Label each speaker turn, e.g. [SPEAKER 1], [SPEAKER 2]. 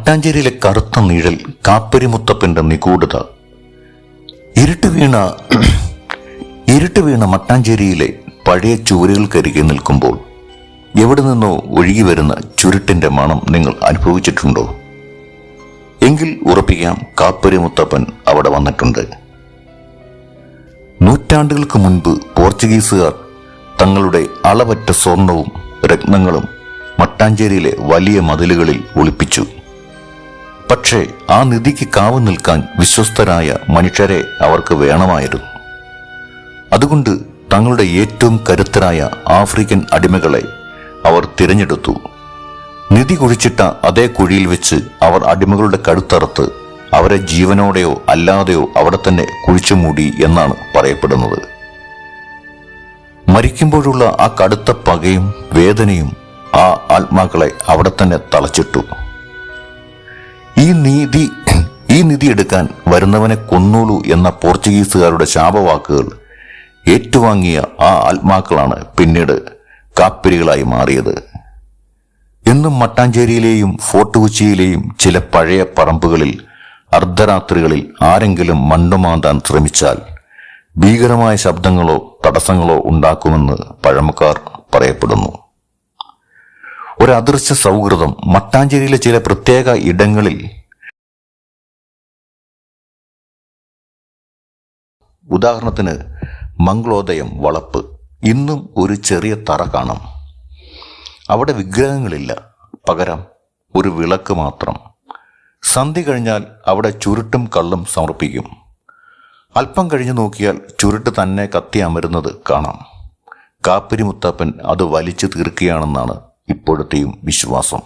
[SPEAKER 1] മട്ടാഞ്ചേരിയിലെ കറുത്ത നിഴൽ കാപ്പരി മുത്തപ്പന്റെ നിഗൂഢത. ഇരുട്ട് വീണ മട്ടാഞ്ചേരിയിലെ പഴയ ചുവരുകൾക്കരികെ നിൽക്കുമ്പോൾ എവിടെ നിന്നോ ഒഴുകി വരുന്ന ചുരുട്ടിന്റെ മണം നിങ്ങൾ അനുഭവിച്ചിട്ടുണ്ടോ? എങ്കിൽ ഉറപ്പിക്കാം, കാപ്പരി മുത്തപ്പൻ അവിടെ വന്നിട്ടുണ്ട്. നൂറ്റാണ്ടുകൾക്ക് മുൻപ് പോർച്ചുഗീസുകാർ തങ്ങളുടെ അളവറ്റ സ്വർണവും രത്നങ്ങളും മട്ടാഞ്ചേരിയിലെ വലിയ മതിലുകളിൽ ഒളിപ്പിച്ചു. പക്ഷേ ആ നിധിക്ക് കാവു നിൽക്കാൻ വിശ്വസ്തരായ മനുഷ്യരെ അവർക്ക് വേണമായിരുന്നു. അതുകൊണ്ട് തങ്ങളുടെ ഏറ്റവും കരുത്തരായ ആഫ്രിക്കൻ അടിമകളെ അവർ തിരഞ്ഞെടുത്തു. നിധി കുഴിച്ചിട്ട അതേ കുഴിയിൽ വെച്ച് അവർ അടിമകളുടെ കഴുത്തറുത്ത് അവരെ ജീവനോടെയോ അല്ലാതെയോ അവിടെ തന്നെ കുഴിച്ചുമൂടി എന്നാണ് പറയപ്പെടുന്നത്. മരിക്കുമ്പോഴുള്ള ആ കടുത്ത പകയും വേദനയും ആ ആത്മാക്കളെ അവിടെ തന്നെ തളച്ചിട്ടു. ഈ നിധി എടുക്കാൻ വരുന്നവനെ കൊന്നോളൂ എന്ന പോർച്ചുഗീസുകാരുടെ ശാപവാക്കുകൾ ഏറ്റുവാങ്ങിയ ആ ആത്മാക്കളാണ് പിന്നീട് കാപ്പിരികളായി മാറിയത്. എന്നും മട്ടാഞ്ചേരിയിലെയും ഫോർട്ട് കൊച്ചിയിലെയും ചില പഴയ പറമ്പുകളിൽ അർദ്ധരാത്രികളിൽ ആരെങ്കിലും മണ്ണുമാന്താൻ ശ്രമിച്ചാൽ ഭീകരമായ ശബ്ദങ്ങളോ തടസ്സങ്ങളോ ഉണ്ടാക്കുമെന്ന് പഴമക്കാർ പറയപ്പെടുന്നു. ഒരു അദൃശ്യ സൗഹൃദം മട്ടാഞ്ചേരിയിലെ ചില പ്രത്യേക ഇടങ്ങളിൽ, ഉദാഹരണത്തിന് മംഗളോദയം വളപ്പ്, ഇന്നും ഒരു ചെറിയ തറ കാണാം. അവിടെ വിഗ്രഹങ്ങളില്ല, പകരം ഒരു വിളക്ക് മാത്രം. സന്ധ്യ കഴിഞ്ഞാൽ അവിടെ ചുരുട്ടും കള്ളും സമർപ്പിക്കും. അല്പം കഴിഞ്ഞു നോക്കിയാൽ ചുരുട്ട് തന്നെ കത്തി അമരുന്നത് കാണാം. കാപ്പിരി മുത്തപ്പൻ അത് വലിച്ചു തീർക്കുകയാണെന്നാണ് ഇപ്പോഴത്തെയും വിശ്വാസം.